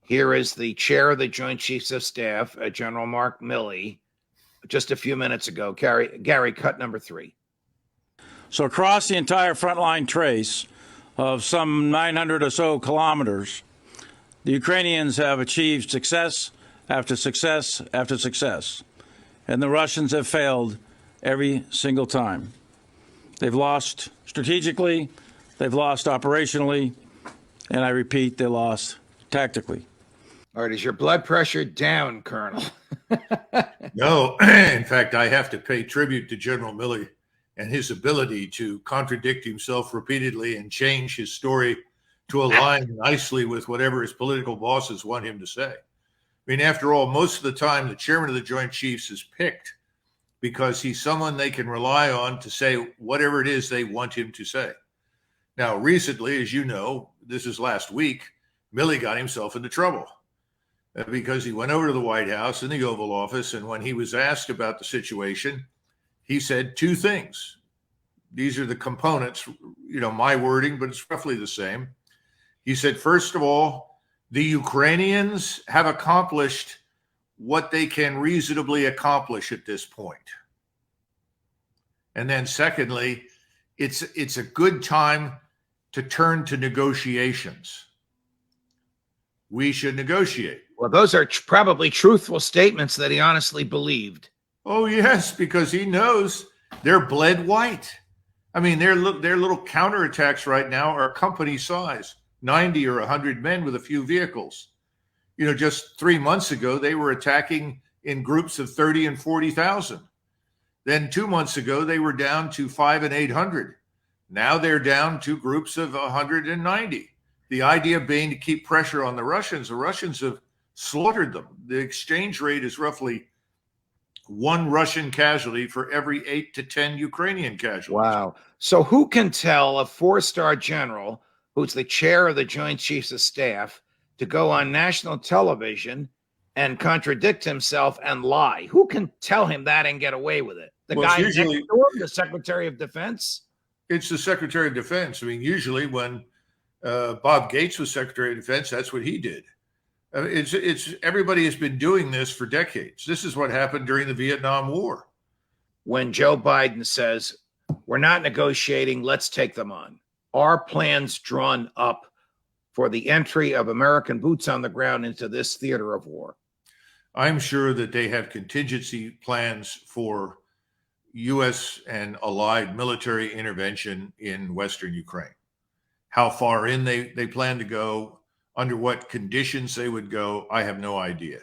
Here is the chair of the Joint Chiefs of Staff, General Mark Milley, just a few minutes ago. Gary, cut number 3. So across the entire frontline trace of some 900 or so kilometers, the Ukrainians have achieved success after success after success, and the Russians have failed every single time. They've lost strategically, they've lost operationally, and I repeat, they lost tactically. All right, is your blood pressure down, Colonel? No, in fact, I have to pay tribute to General Milley and his ability to contradict himself repeatedly and change his story to align nicely with whatever his political bosses want him to say. I mean, after all, most of the time, the chairman of the Joint Chiefs is picked because he's someone they can rely on to say whatever it is they want him to say. Now, recently, as you know, this is last week, Milley got himself into trouble because he went over to the White House in the Oval Office, and when he was asked about the situation, he said 2 things. These are the components, my wording, but it's roughly the same. He said, first of all, the Ukrainians have accomplished what they can reasonably accomplish at this point. And then secondly, it's a good time to turn to negotiations. We should negotiate. Well, those are probably truthful statements that he honestly believed. Oh, yes, because he knows they're bled white. I mean, their little counterattacks right now are company size, 90 or 100 men with a few vehicles. Just 3 months ago, they were attacking in groups of 30 and 40,000. Then 2 months ago, they were down to 500 and 800. Now they're down to groups of 190. The idea being to keep pressure on the Russians. The Russians have slaughtered them. The exchange rate is roughly 1 Russian casualty for every 8 to 10 Ukrainian casualties. Wow. So who can tell a 4-star general who's the chair of the Joint Chiefs of Staff to go on national television and contradict himself and lie? Who can tell him that and get away with it? The guy next to him, the Secretary of Defense? It's the Secretary of Defense. I mean, usually when Bob Gates was Secretary of Defense, that's what he did. It's everybody has been doing this for decades. This is what happened during the Vietnam War. When Joe Biden says, we're not negotiating, let's take them on. Are plans drawn up for the entry of American boots on the ground into this theater of war? I'm sure that they have contingency plans for U.S. and allied military intervention in Western Ukraine. How far in they plan to go, under what conditions they would go, I have no idea.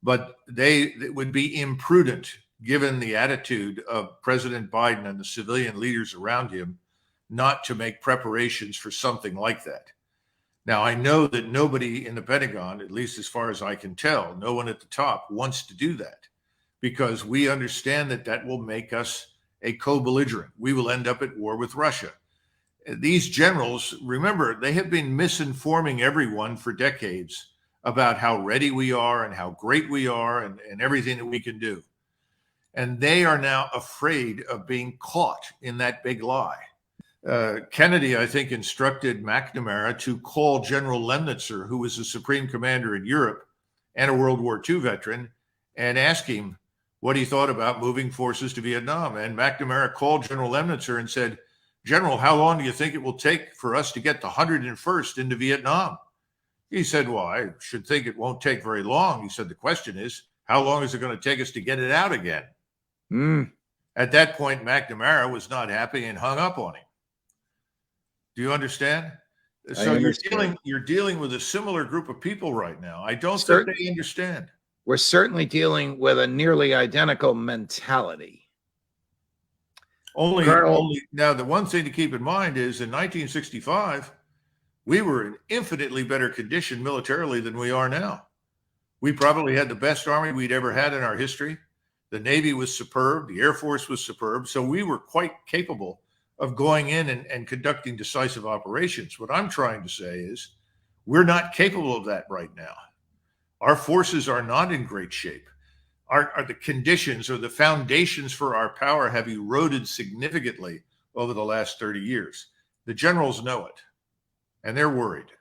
But it would be imprudent, given the attitude of President Biden and the civilian leaders around him, not to make preparations for something like that. Now, I know that nobody in the Pentagon, at least as far as I can tell, no one at the top wants to do that, because we understand that will make us a co-belligerent. We will end up at war with Russia. These generals, remember, they have been misinforming everyone for decades about how ready we are and how great we are and everything that we can do. And they are now afraid of being caught in that big lie. Kennedy, I think, instructed McNamara to call General Lemnitzer, who was the supreme commander in Europe and a World War II veteran, and ask him what he thought about moving forces to Vietnam. And McNamara called General Lemnitzer and said, General, how long do you think it will take for us to get the 101st into Vietnam? He said, well, I should think it won't take very long. He said, the question is, how long is it going to take us to get it out again? At that point, McNamara was not happy and hung up on him. Do you understand? So you're dealing with a similar group of people right now. I don't think they understand. We're certainly dealing with a nearly identical mentality. Only now, the one thing to keep in mind is in 1965, we were in infinitely better condition militarily than we are now. We probably had the best army we'd ever had in our history. The Navy was superb. The Air Force was superb. So we were quite capable of going in and conducting decisive operations. What I'm trying to say is we're not capable of that right now. Our forces are not in great shape. Are the conditions or the foundations for our power have eroded significantly over the last 30 years. The generals know it, and they're worried.